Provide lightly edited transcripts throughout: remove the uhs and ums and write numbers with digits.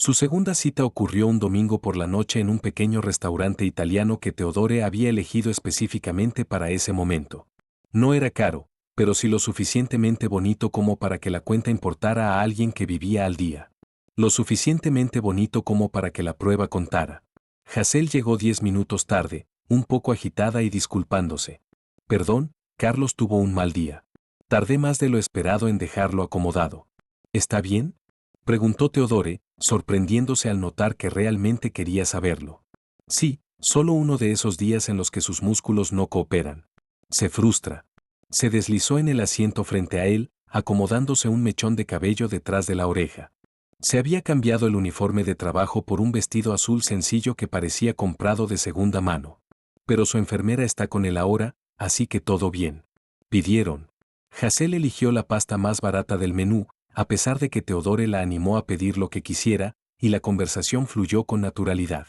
Su segunda cita ocurrió un domingo por la noche en un pequeño restaurante italiano que Teodore había elegido específicamente para ese momento. No era caro, pero sí lo suficientemente bonito como para que la cuenta importara a alguien que vivía al día. Lo suficientemente bonito como para que la prueba contara. Hazel llegó 10 minutos tarde, un poco agitada y disculpándose. Perdón, Carlos tuvo un mal día. Tardé más de lo esperado en dejarlo acomodado. ¿Está bien?, preguntó Teodore, sorprendiéndose al notar que realmente quería saberlo. Sí, solo uno de esos días en los que sus músculos no cooperan. Se frustra. Se deslizó en el asiento frente a él, acomodándose un mechón de cabello detrás de la oreja. Se había cambiado el uniforme de trabajo por un vestido azul sencillo que parecía comprado de segunda mano. Pero su enfermera está con él ahora, así que todo bien. Pidieron. Hazel eligió la pasta más barata del menú, a pesar de que Teodore la animó a pedir lo que quisiera, y la conversación fluyó con naturalidad.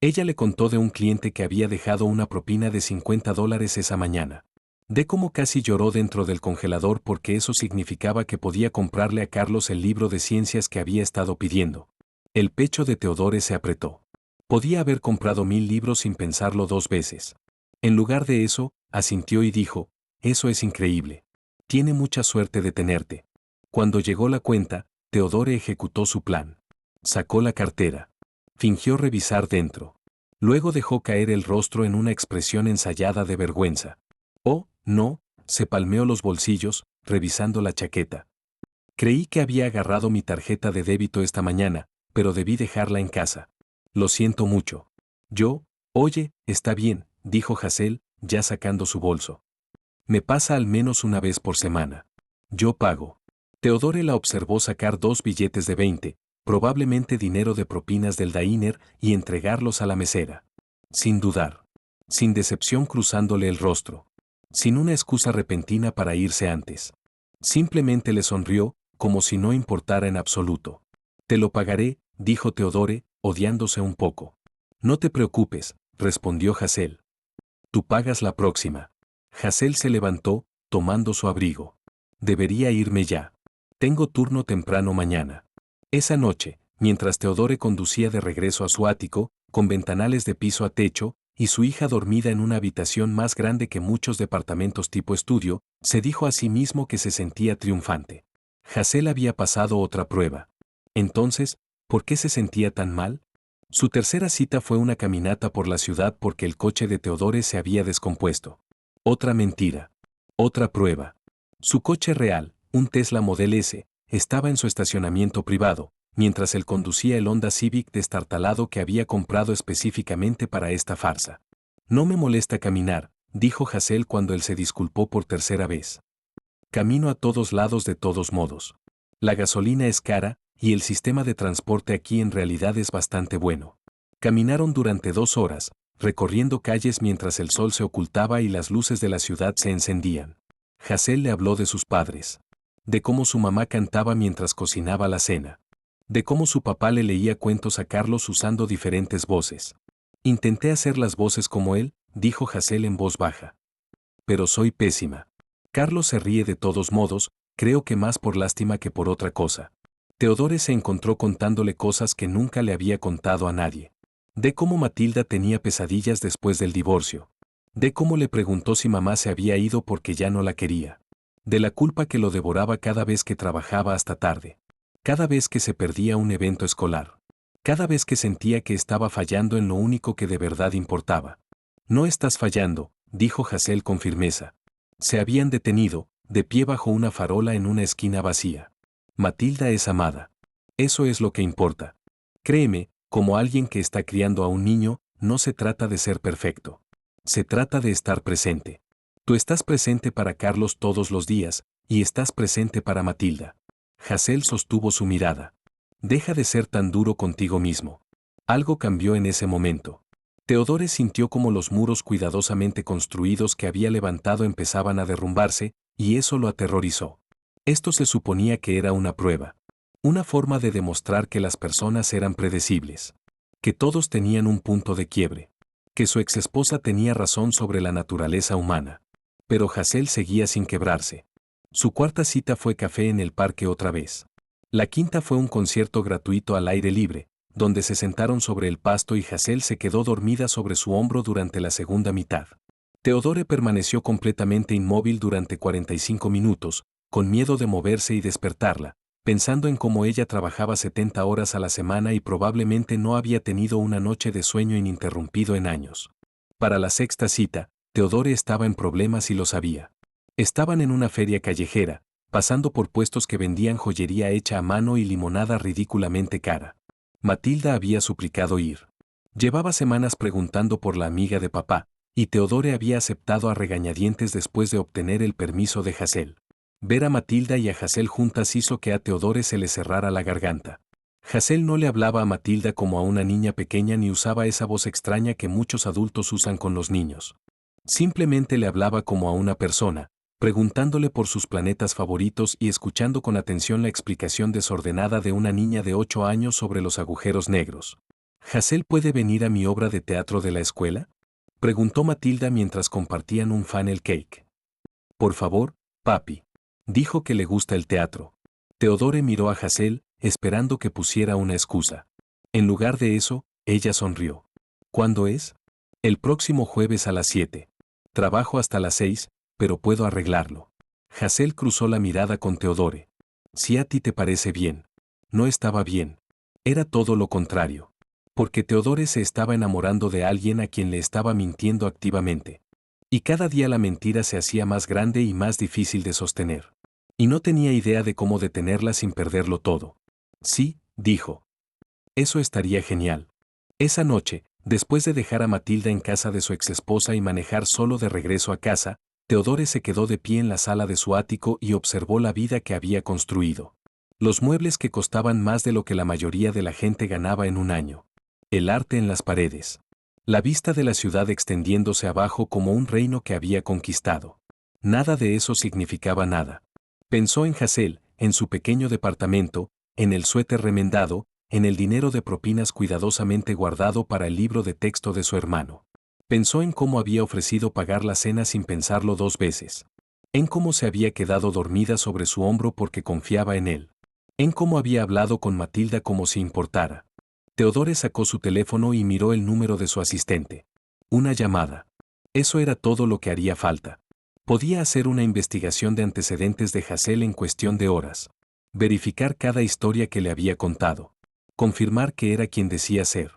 Ella le contó de un cliente que había dejado una propina de $50 esa mañana. De cómo casi lloró dentro del congelador porque eso significaba que podía comprarle a Carlos el libro de ciencias que había estado pidiendo. El pecho de Teodore se apretó. Podía haber comprado 1000 libros sin pensarlo 2 veces. En lugar de eso, asintió y dijo, eso es increíble. Tiene mucha suerte de tenerte. Cuando llegó la cuenta, Teodore ejecutó su plan. Sacó la cartera. Fingió revisar dentro. Luego dejó caer el rostro en una expresión ensayada de vergüenza. Oh, no, se palmeó los bolsillos, revisando la chaqueta. Creí que había agarrado mi tarjeta de débito esta mañana, pero debí dejarla en casa. Lo siento mucho. Oye, está bien, dijo Hazel, ya sacando su bolso. Me pasa al menos una vez por semana. Yo pago. Teodore la observó sacar 2 billetes de 20, probablemente dinero de propinas del diner, y entregarlos a la mesera. Sin dudar. Sin decepción cruzándole el rostro. Sin una excusa repentina para irse antes. Simplemente le sonrió, como si no importara en absoluto. Te lo pagaré, dijo Teodore, odiándose un poco. No te preocupes, respondió Hazel. Tú pagas la próxima. Hazel se levantó, tomando su abrigo. Debería irme ya. Tengo turno temprano mañana. Esa noche, mientras Teodore conducía de regreso a su ático, con ventanales de piso a techo, y su hija dormida en una habitación más grande que muchos departamentos tipo estudio, se dijo a sí mismo que se sentía triunfante. Hazel había pasado otra prueba. Entonces, ¿por qué se sentía tan mal? Su tercera cita fue una caminata por la ciudad porque el coche de Teodore se había descompuesto. Otra mentira. Otra prueba. Su coche real, un Tesla Model S, estaba en su estacionamiento privado, mientras él conducía el Honda Civic destartalado que había comprado específicamente para esta farsa. No me molesta caminar, dijo Hazel cuando él se disculpó por tercera vez. Camino a todos lados de todos modos. La gasolina es cara, y el sistema de transporte aquí en realidad es bastante bueno. Caminaron durante 2 horas, recorriendo calles mientras el sol se ocultaba y las luces de la ciudad se encendían. Hazel le habló de sus padres. De cómo su mamá cantaba mientras cocinaba la cena. De cómo su papá le leía cuentos a Carlos usando diferentes voces. Intenté hacer las voces como él, dijo Hazel en voz baja. Pero soy pésima. Carlos se ríe de todos modos, creo que más por lástima que por otra cosa. Teodore se encontró contándole cosas que nunca le había contado a nadie. De cómo Matilda tenía pesadillas después del divorcio. De cómo le preguntó si mamá se había ido porque ya no la quería. De la culpa que lo devoraba cada vez que trabajaba hasta tarde. Cada vez que se perdía un evento escolar. Cada vez que sentía que estaba fallando en lo único que de verdad importaba. No estás fallando, dijo Hazel con firmeza. Se habían detenido, de pie bajo una farola en una esquina vacía. Matilda es amada. Eso es lo que importa. Créeme, como alguien que está criando a un niño, no se trata de ser perfecto. Se trata de estar presente. Tú estás presente para Carlos todos los días, y estás presente para Matilda. Hazel sostuvo su mirada. Deja de ser tan duro contigo mismo. Algo cambió en ese momento. Teodore sintió como los muros cuidadosamente construidos que había levantado empezaban a derrumbarse, y eso lo aterrorizó. Esto se suponía que era una prueba. Una forma de demostrar que las personas eran predecibles. Que todos tenían un punto de quiebre. Que su exesposa tenía razón sobre la naturaleza humana. Pero Hazel seguía sin quebrarse. Su cuarta cita fue café en el parque otra vez. La quinta fue un concierto gratuito al aire libre, donde se sentaron sobre el pasto y Hazel se quedó dormida sobre su hombro durante la segunda mitad. Teodore permaneció completamente inmóvil durante 45 minutos, con miedo de moverse y despertarla, pensando en cómo ella trabajaba 70 horas a la semana y probablemente no había tenido una noche de sueño ininterrumpido en años. Para la sexta cita, Teodore estaba en problemas y lo sabía. Estaban en una feria callejera, pasando por puestos que vendían joyería hecha a mano y limonada ridículamente cara. Matilda había suplicado ir. Llevaba semanas preguntando por la amiga de papá, y Teodore había aceptado a regañadientes después de obtener el permiso de Hazel. Ver a Matilda y a Hazel juntas hizo que a Teodore se le cerrara la garganta. Hazel no le hablaba a Matilda como a una niña pequeña ni usaba esa voz extraña que muchos adultos usan con los niños. Simplemente le hablaba como a una persona, preguntándole por sus planetas favoritos y escuchando con atención la explicación desordenada de una niña de 8 años sobre los agujeros negros. ¿Hazel puede venir a mi obra de teatro de la escuela?, preguntó Matilda mientras compartían un funnel cake. Por favor, papi. Dijo que le gusta el teatro. Teodore miró a Hazel, esperando que pusiera una excusa. En lugar de eso, ella sonrió. ¿Cuándo es? El próximo jueves a las 7. Trabajo hasta las 6, pero puedo arreglarlo. Hazel cruzó la mirada con Teodore. Si a ti te parece bien. No estaba bien. Era todo lo contrario. Porque Teodore se estaba enamorando de alguien a quien le estaba mintiendo activamente. Y cada día la mentira se hacía más grande y más difícil de sostener. Y no tenía idea de cómo detenerla sin perderlo todo. Sí, dijo. Eso estaría genial. Esa noche, después de dejar a Matilda en casa de su exesposa y manejar solo de regreso a casa, Teodore se quedó de pie en la sala de su ático y observó la vida que había construido. Los muebles que costaban más de lo que la mayoría de la gente ganaba en un año. El arte en las paredes. La vista de la ciudad extendiéndose abajo como un reino que había conquistado. Nada de eso significaba nada. Pensó en Hazel, en su pequeño departamento, en el suéter remendado, en el dinero de propinas cuidadosamente guardado para el libro de texto de su hermano. Pensó en cómo había ofrecido pagar la cena sin pensarlo 2 veces. En cómo se había quedado dormida sobre su hombro porque confiaba en él. En cómo había hablado con Matilda como si importara. Teodore sacó su teléfono y miró el número de su asistente. Una llamada. Eso era todo lo que haría falta. Podía hacer una investigación de antecedentes de Hazel en cuestión de horas. Verificar cada historia que le había contado. Confirmar que era quien decía ser.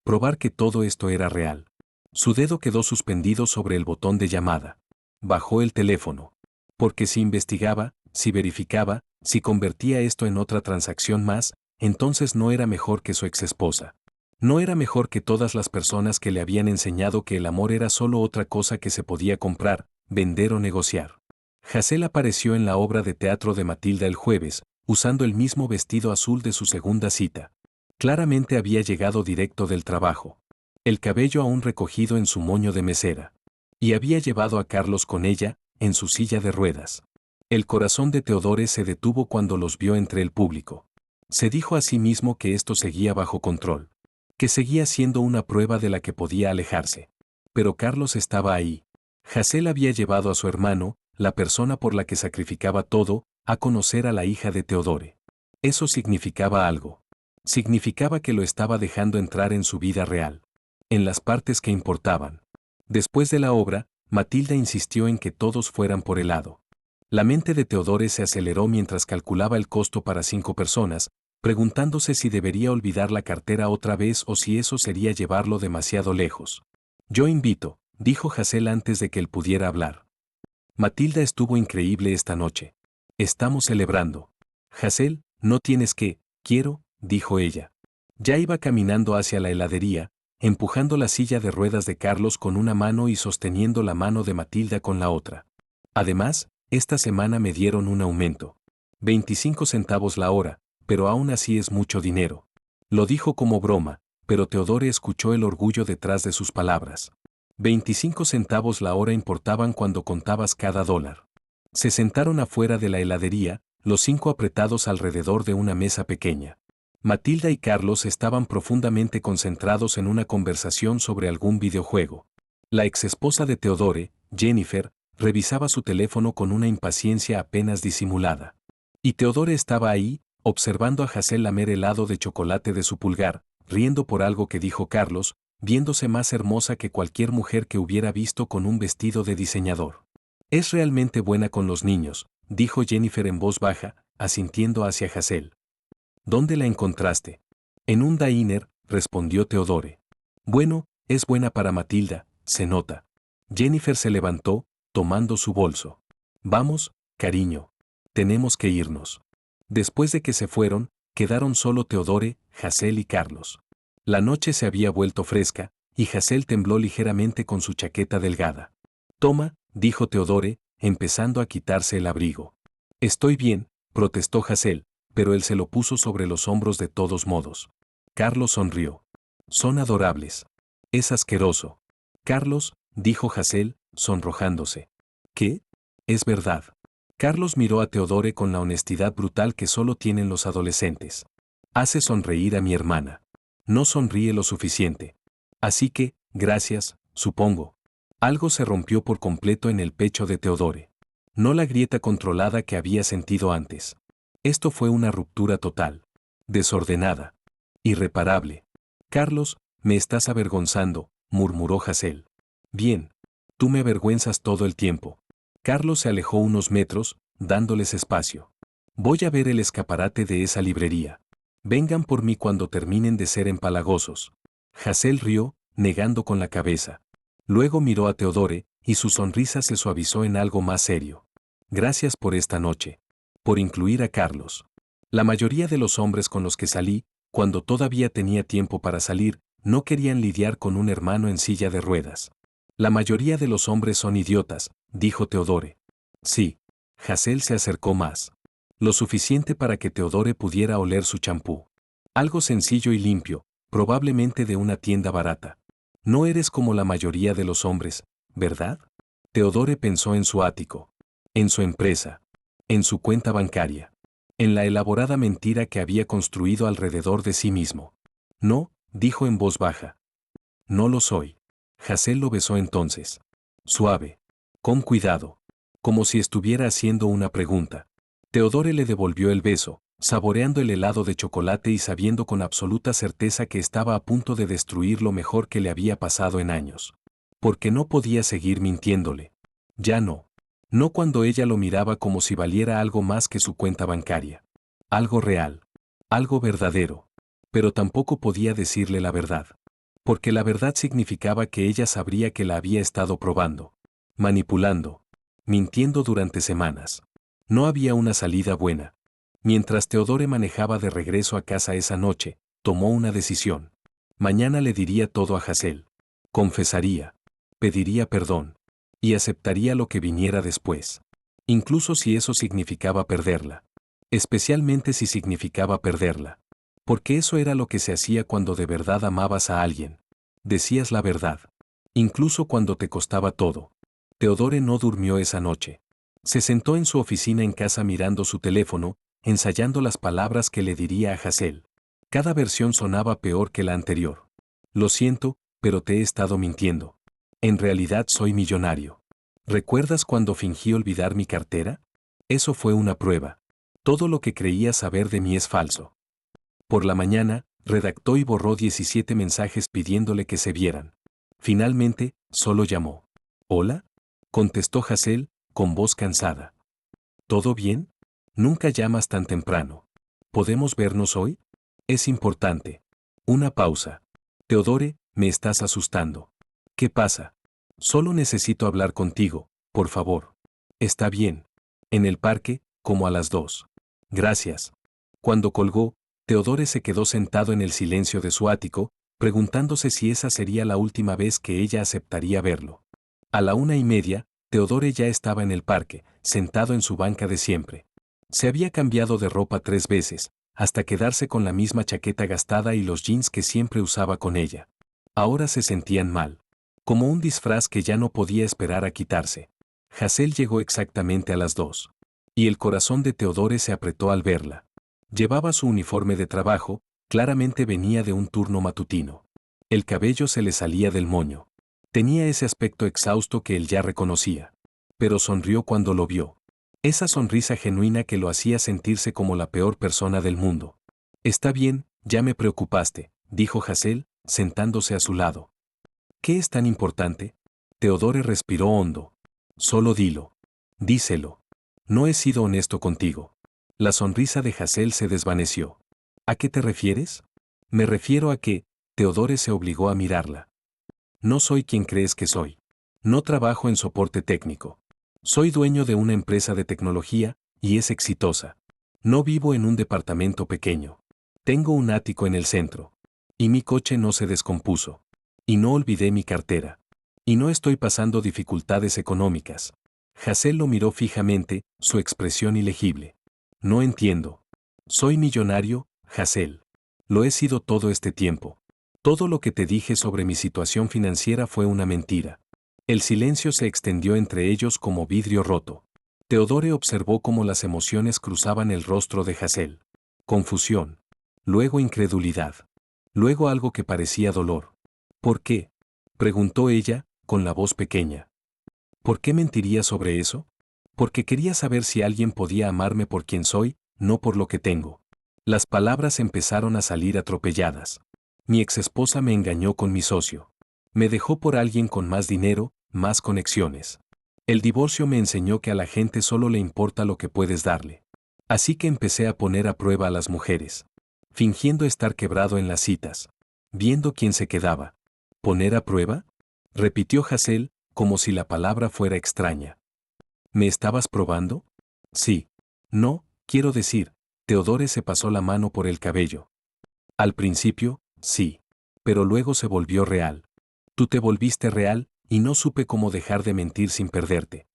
Probar que todo esto era real. Su dedo quedó suspendido sobre el botón de llamada. Bajó el teléfono. Porque si investigaba, si verificaba, si convertía esto en otra transacción más, entonces no era mejor que su exesposa. No era mejor que todas las personas que le habían enseñado que el amor era solo otra cosa que se podía comprar, vender o negociar. Hazel apareció en la obra de teatro de Matilda el jueves, usando el mismo vestido azul de su segunda cita. Claramente había llegado directo del trabajo. El cabello aún recogido en su moño de mesera. Y había llevado a Carlos con ella, en su silla de ruedas. El corazón de Teodore se detuvo cuando los vio entre el público. Se dijo a sí mismo que esto seguía bajo control. Que seguía siendo una prueba de la que podía alejarse. Pero Carlos estaba ahí. Hazel había llevado a su hermano, la persona por la que sacrificaba todo, a conocer a la hija de Teodore. Eso significaba algo. Significaba que lo estaba dejando entrar en su vida real. En las partes que importaban. Después de la obra, Matilda insistió en que todos fueran por helado. La mente de Teodore se aceleró mientras calculaba el costo para 5 personas, preguntándose si debería olvidar la cartera otra vez o si eso sería llevarlo demasiado lejos. Yo invito, dijo Hazel antes de que él pudiera hablar. Matilda estuvo increíble esta noche. Estamos celebrando. Hazel, no tienes que, quiero, dijo ella. Ya iba caminando hacia la heladería, empujando la silla de ruedas de Carlos con una mano y sosteniendo la mano de Matilda con la otra. Además, esta semana me dieron un aumento. 25 centavos la hora, pero aún así es mucho dinero. Lo dijo como broma, pero Teodore escuchó el orgullo detrás de sus palabras. 25 centavos la hora importaban cuando contabas cada dólar. Se sentaron afuera de la heladería, los 5 apretados alrededor de una mesa pequeña. Matilda y Carlos estaban profundamente concentrados en una conversación sobre algún videojuego. La exesposa de Teodore, Jennifer, revisaba su teléfono con una impaciencia apenas disimulada. Y Teodore estaba ahí, observando a Hazel lamer helado de chocolate de su pulgar, riendo por algo que dijo Carlos, viéndose más hermosa que cualquier mujer que hubiera visto con un vestido de diseñador. Es realmente buena con los niños, dijo Jennifer en voz baja, asintiendo hacia Hazel. ¿Dónde la encontraste? En un diner, respondió Theodore. Bueno, es buena para Matilda, se nota. Jennifer se levantó, tomando su bolso. Vamos, cariño. Tenemos que irnos. Después de que se fueron, quedaron solo Theodore, Hazel y Carlos. La noche se había vuelto fresca, y Hazel tembló ligeramente con su chaqueta delgada. Toma, dijo Theodore, empezando a quitarse el abrigo. Estoy bien, protestó Hazel, pero él se lo puso sobre los hombros de todos modos. Carlos sonrió. Son adorables. Es asqueroso. Carlos, dijo Hazel, sonrojándose. ¿Qué? Es verdad. Carlos miró a Theodore con la honestidad brutal que solo tienen los adolescentes. Hace sonreír a mi hermana. No sonríe lo suficiente. Así que, gracias, supongo. Algo se rompió por completo en el pecho de Theodore. No la grieta controlada que había sentido antes. Esto fue una ruptura total. Desordenada. Irreparable. Carlos, me estás avergonzando, murmuró Hazel. Bien. Tú me avergüenzas todo el tiempo. Carlos se alejó unos metros, dándoles espacio. Voy a ver el escaparate de esa librería. Vengan por mí cuando terminen de ser empalagosos. Hazel rió, negando con la cabeza. Luego miró a Theodore, y su sonrisa se suavizó en algo más serio. Gracias por esta noche. Por incluir a Carlos. La mayoría de los hombres con los que salí, cuando todavía tenía tiempo para salir, no querían lidiar con un hermano en silla de ruedas. La mayoría de los hombres son idiotas, dijo Theodore. Sí. Hazel se acercó más. Lo suficiente para que Theodore pudiera oler su champú. Algo sencillo y limpio, probablemente de una tienda barata. No eres como la mayoría de los hombres, ¿verdad? Theodore pensó en su ático. En su empresa. En su cuenta bancaria. En la elaborada mentira que había construido alrededor de sí mismo. No, dijo en voz baja. No lo soy. Hazel lo besó entonces. Suave. Con cuidado. Como si estuviera haciendo una pregunta. Theodore le devolvió el beso, saboreando el helado de chocolate y sabiendo con absoluta certeza que estaba a punto de destruir lo mejor que le había pasado en años. Porque no podía seguir mintiéndole. Ya no. No cuando ella lo miraba como si valiera algo más que su cuenta bancaria. Algo real. Algo verdadero. Pero tampoco podía decirle la verdad. Porque la verdad significaba que ella sabría que la había estado probando. Manipulando. Mintiendo durante semanas. No había una salida buena. Mientras Theodore manejaba de regreso a casa esa noche, tomó una decisión. Mañana le diría todo a Hazel. Confesaría. Pediría perdón. Y aceptaría lo que viniera después. Incluso si eso significaba perderla. Especialmente si significaba perderla. Porque eso era lo que se hacía cuando de verdad amabas a alguien. Decías la verdad. Incluso cuando te costaba todo. Theodore no durmió esa noche. Se sentó en su oficina en casa mirando su teléfono, ensayando las palabras que le diría a Hazel. Cada versión sonaba peor que la anterior. Lo siento, pero te he estado mintiendo. En realidad soy millonario. ¿Recuerdas cuando fingí olvidar mi cartera? Eso fue una prueba. Todo lo que creías saber de mí es falso. Por la mañana, redactó y borró 17 mensajes pidiéndole que se vieran. Finalmente, solo llamó. ¿Hola? Contestó Hazel, con voz cansada. ¿Todo bien? Nunca llamas tan temprano. ¿Podemos vernos hoy? Es importante. Una pausa. Theodore, me estás asustando. ¿Qué pasa? Solo necesito hablar contigo, por favor. Está bien. En el parque, como a las 2. Gracias. Cuando colgó, Theodore se quedó sentado en el silencio de su ático, preguntándose si esa sería la última vez que ella aceptaría verlo. A la 1:30, Theodore ya estaba en el parque, sentado en su banca de siempre. Se había cambiado de ropa 3 veces, hasta quedarse con la misma chaqueta gastada y los jeans que siempre usaba con ella. Ahora se sentían mal. Como un disfraz que ya no podía esperar a quitarse. Hazel llegó exactamente a las 2. Y el corazón de Theodore se apretó al verla. Llevaba su uniforme de trabajo, claramente venía de un turno matutino. El cabello se le salía del moño. Tenía ese aspecto exhausto que él ya reconocía. Pero sonrió cuando lo vio. Esa sonrisa genuina que lo hacía sentirse como la peor persona del mundo. Está bien, ya me preocupaste, dijo Hazel, sentándose a su lado. ¿Qué es tan importante? Teodore respiró hondo. Solo dilo. Díselo. No he sido honesto contigo. La sonrisa de Hazel se desvaneció. ¿A qué te refieres? Me refiero a que, Teodore se obligó a mirarla. No soy quien crees que soy. No trabajo en soporte técnico. Soy dueño de una empresa de tecnología, y es exitosa. No vivo en un departamento pequeño. Tengo un ático en el centro. Y mi coche no se descompuso. Y no olvidé mi cartera. Y no estoy pasando dificultades económicas. Hazel lo miró fijamente, su expresión ilegible. No entiendo. Soy millonario, Hazel. Lo he sido todo este tiempo. Todo lo que te dije sobre mi situación financiera fue una mentira. El silencio se extendió entre ellos como vidrio roto. Teodore observó cómo las emociones cruzaban el rostro de Hazel. Confusión. Luego incredulidad. Luego algo que parecía dolor. ¿Por qué? Preguntó ella, con la voz pequeña. ¿Por qué mentiría sobre eso? Porque quería saber si alguien podía amarme por quien soy, no por lo que tengo. Las palabras empezaron a salir atropelladas. Mi exesposa me engañó con mi socio. Me dejó por alguien con más dinero, más conexiones. El divorcio me enseñó que a la gente solo le importa lo que puedes darle. Así que empecé a poner a prueba a las mujeres. Fingiendo estar quebrado en las citas. Viendo quién se quedaba. ¿Poner a prueba? Repitió Hazel, como si la palabra fuera extraña. ¿Me estabas probando? Sí. No, quiero decir, Teodore se pasó la mano por el cabello. Al principio, sí. Pero luego se volvió real. Tú te volviste real, y no supe cómo dejar de mentir sin perderte.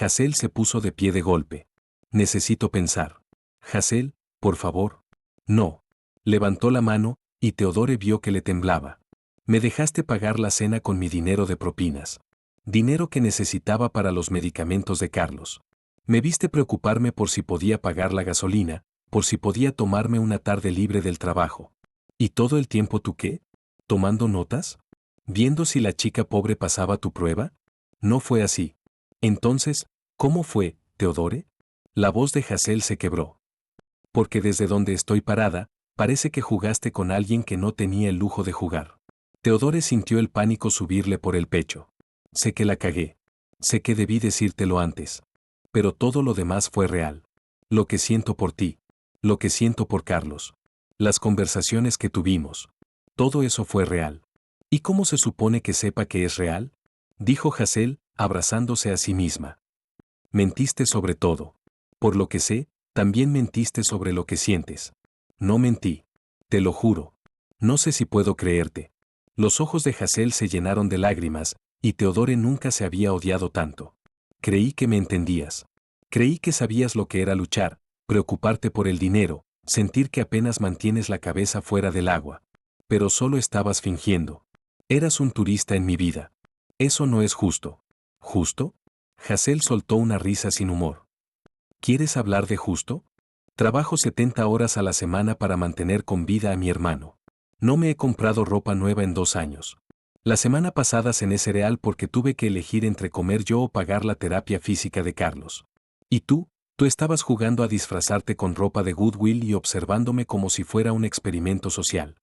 Hazel se puso de pie de golpe. Necesito pensar. Hazel, por favor. No. Levantó la mano, y Teodore vio que le temblaba. Me dejaste pagar la cena con mi dinero de propinas. Dinero que necesitaba para los medicamentos de Carlos. Me viste preocuparme por si podía pagar la gasolina, por si podía tomarme una tarde libre del trabajo. ¿Y todo el tiempo tú qué? ¿Tomando notas? ¿Viendo si la chica pobre pasaba tu prueba? No fue así. Entonces, ¿cómo fue, Teodore? La voz de Hazel se quebró. Porque desde donde estoy parada, parece que jugaste con alguien que no tenía el lujo de jugar. Teodore sintió el pánico subirle por el pecho. Sé que la cagué. Sé que debí decírtelo antes. Pero todo lo demás fue real. Lo que siento por ti. Lo que siento por Carlos. Las conversaciones que tuvimos. Todo eso fue real. ¿Y cómo se supone que sepa que es real? Dijo Hazel, abrazándose a sí misma. Mentiste sobre todo. Por lo que sé, también mentiste sobre lo que sientes. No mentí. Te lo juro. No sé si puedo creerte. Los ojos de Hazel se llenaron de lágrimas, y Teodore nunca se había odiado tanto. Creí que me entendías. Creí que sabías lo que era luchar, preocuparte por el dinero, sentir que apenas mantienes la cabeza fuera del agua. Pero solo estabas fingiendo. Eras un turista en mi vida. Eso no es justo. ¿Justo? Hazel soltó una risa sin humor. ¿Quieres hablar de justo? Trabajo 70 horas a la semana para mantener con vida a mi hermano. No me he comprado ropa nueva en 2 años. La semana pasada cené cereal porque tuve que elegir entre comer yo o pagar la terapia física de Carlos. ¿Y tú? Tú estabas jugando a disfrazarte con ropa de Goodwill y observándome como si fuera un experimento social.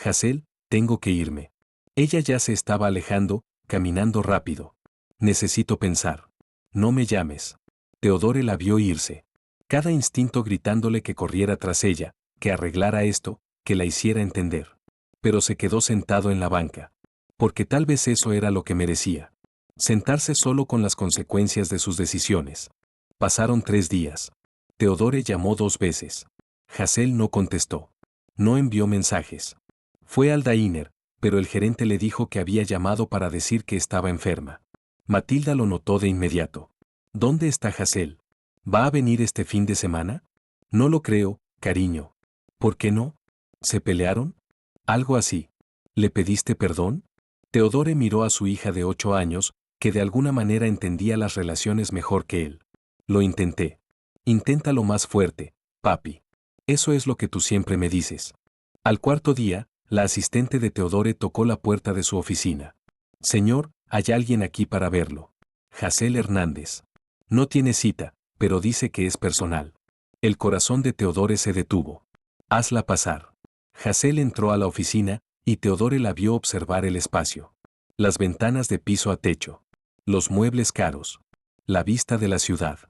Hazel, tengo que irme. Ella ya se estaba alejando, caminando rápido. Necesito pensar. No me llames. Teodore la vio irse. Cada instinto gritándole que corriera tras ella, que arreglara esto, que la hiciera entender. Pero se quedó sentado en la banca. Porque tal vez eso era lo que merecía. Sentarse solo con las consecuencias de sus decisiones. Pasaron 3 días. Teodore llamó 2 veces. Hazel no contestó. No envió mensajes. Fue al diner, pero el gerente le dijo que había llamado para decir que estaba enferma. Matilda lo notó de inmediato. ¿Dónde está Hazel? ¿Va a venir este fin de semana? No lo creo, cariño. ¿Por qué no? ¿Se pelearon? Algo así. ¿Le pediste perdón? Teodore miró a su hija de 8 años, que de alguna manera entendía las relaciones mejor que él. Lo intenté. Inténtalo más fuerte, papi. Eso es lo que tú siempre me dices. Al cuarto día, la asistente de Teodore tocó la puerta de su oficina. Señor, hay alguien aquí para verlo. Hazel Hernández. No tiene cita, pero dice que es personal. El corazón de Teodore se detuvo. Hazla pasar. Hazel entró a la oficina, y Teodore la vio observar el espacio. Las ventanas de piso a techo. Los muebles caros. La vista de la ciudad.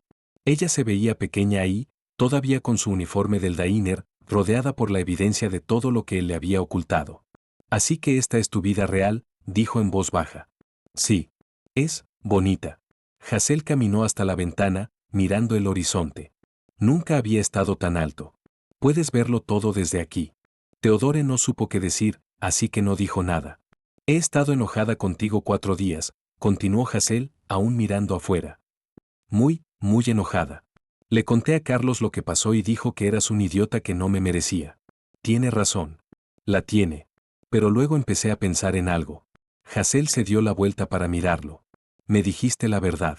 Ella se veía pequeña ahí, todavía con su uniforme del Dainer, rodeada por la evidencia de todo lo que él le había ocultado. Así que esta es tu vida real, dijo en voz baja. Sí. Es bonita. Hazel caminó hasta la ventana, mirando el horizonte. Nunca había estado tan alto. Puedes verlo todo desde aquí. Teodore no supo qué decir, así que no dijo nada. He estado enojada contigo 4 días, continuó Hazel, aún mirando afuera. Muy enojada. Le conté a Carlos lo que pasó y dijo que eras un idiota que no me merecía. Tiene razón. La tiene. Pero luego empecé a pensar en algo. Hazel se dio la vuelta para mirarlo. Me dijiste la verdad.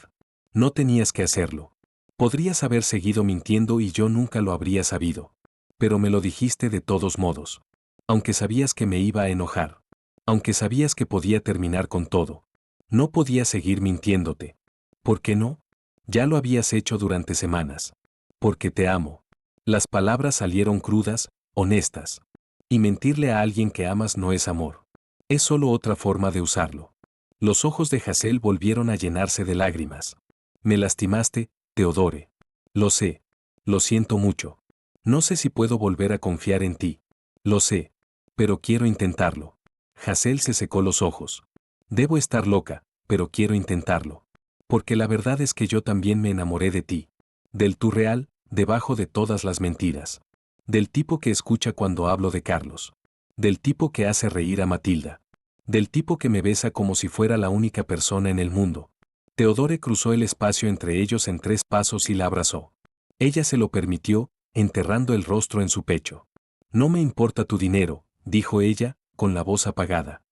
No tenías que hacerlo. Podrías haber seguido mintiendo y yo nunca lo habría sabido. Pero me lo dijiste de todos modos. Aunque sabías que me iba a enojar. Aunque sabías que podía terminar con todo. No podía seguir mintiéndote. ¿Por qué no? Ya lo habías hecho durante semanas. Porque te amo. Las palabras salieron crudas, honestas. Y mentirle a alguien que amas no es amor. Es solo otra forma de usarlo. Los ojos de Hazel volvieron a llenarse de lágrimas. Me lastimaste, Teodore. Lo sé. Lo siento mucho. No sé si puedo volver a confiar en ti. Lo sé. Pero quiero intentarlo. Hazel se secó los ojos. Debo estar loca, pero quiero intentarlo. Porque la verdad es que yo también me enamoré de ti. Del tú real, debajo de todas las mentiras. Del tipo que escucha cuando hablo de Carlos. Del tipo que hace reír a Matilda. Del tipo que me besa como si fuera la única persona en el mundo. Teodore cruzó el espacio entre ellos en 3 pasos y la abrazó. Ella se lo permitió, enterrando el rostro en su pecho. No me importa tu dinero, dijo ella, con la voz apagada.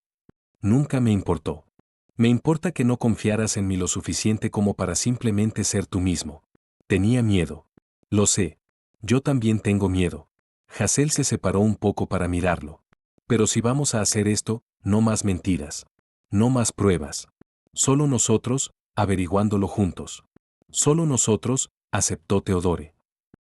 Nunca me importó. Me importa que no confiaras en mí lo suficiente como para simplemente ser tú mismo. Tenía miedo. Lo sé. Yo también tengo miedo. Hazel se separó un poco para mirarlo. Pero si vamos a hacer esto, no más mentiras. No más pruebas. Solo nosotros, averiguándolo juntos. Solo nosotros, aceptó Teodore.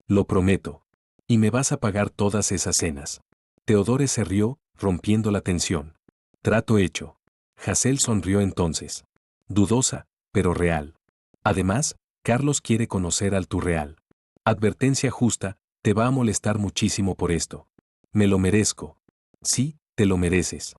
Lo prometo. Y me vas a pagar todas esas cenas. Teodore se rió, rompiendo la tensión. Trato hecho. Hazel sonrió entonces. Dudosa, pero real. Además, Carlos quiere conocer al tu real. Advertencia justa, te va a molestar muchísimo por esto. Me lo merezco. Sí, te lo mereces.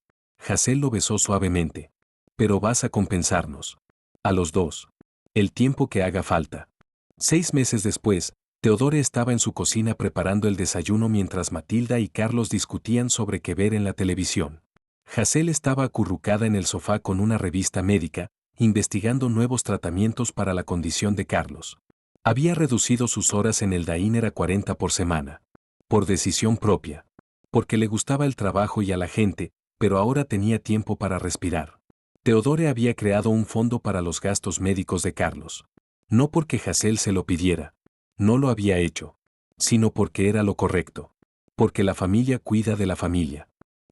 Hazel lo besó suavemente. Pero vas a compensarnos. A los dos. El tiempo que haga falta. 6 meses después, Teodore estaba en su cocina preparando el desayuno mientras Matilda y Carlos discutían sobre qué ver en la televisión. Hazel estaba acurrucada en el sofá con una revista médica, investigando nuevos tratamientos para la condición de Carlos. Había reducido sus horas en el Dainer a 40 por semana. Por decisión propia. Porque le gustaba el trabajo y a la gente, pero ahora tenía tiempo para respirar. Teodore había creado un fondo para los gastos médicos de Carlos. No porque Hazel se lo pidiera. No lo había hecho. Sino porque era lo correcto. Porque la familia cuida de la familia.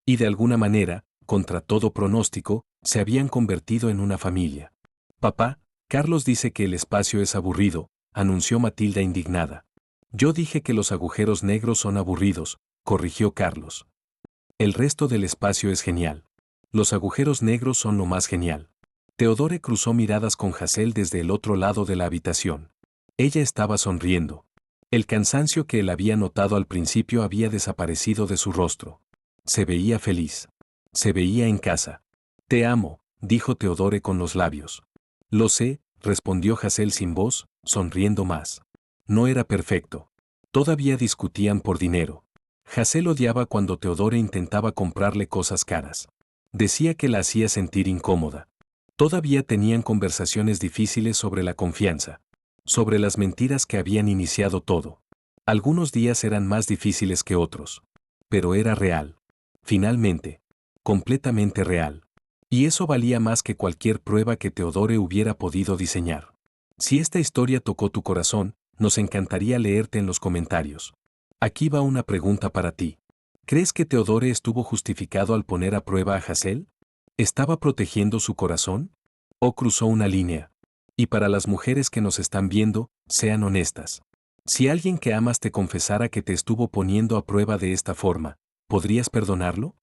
Y de alguna manera, contra todo pronóstico, se habían convertido en una familia. Papá, Carlos dice que el espacio es aburrido, anunció Matilda indignada. Yo dije que los agujeros negros son aburridos, corrigió Carlos. El resto del espacio es genial. Los agujeros negros son lo más genial. Teodore cruzó miradas con Hazel desde el otro lado de la habitación. Ella estaba sonriendo. El cansancio que él había notado al principio había desaparecido de su rostro. Se veía feliz. Se veía en casa. Te amo, dijo Teodore con los labios. Lo sé, respondió Hazel sin voz, sonriendo más. No era perfecto. Todavía discutían por dinero. Hazel odiaba cuando Teodore intentaba comprarle cosas caras. Decía que la hacía sentir incómoda. Todavía tenían conversaciones difíciles sobre la confianza. Sobre las mentiras que habían iniciado todo. Algunos días eran más difíciles que otros. Pero era real. Finalmente. Completamente real. Y eso valía más que cualquier prueba que Teodore hubiera podido diseñar. Si esta historia tocó tu corazón, nos encantaría leerte en los comentarios. Aquí va una pregunta para ti. ¿Crees que Teodore estuvo justificado al poner a prueba a Hazel? ¿Estaba protegiendo su corazón? ¿O cruzó una línea? Y para las mujeres que nos están viendo, sean honestas. Si alguien que amas te confesara que te estuvo poniendo a prueba de esta forma, ¿podrías perdonarlo?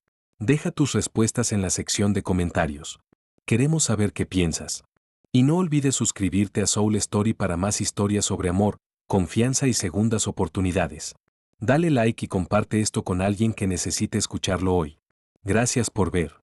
Deja tus respuestas en la sección de comentarios. Queremos saber qué piensas. Y no olvides suscribirte a Soul Story para más historias sobre amor, confianza y segundas oportunidades. Dale like y comparte esto con alguien que necesite escucharlo hoy. Gracias por ver.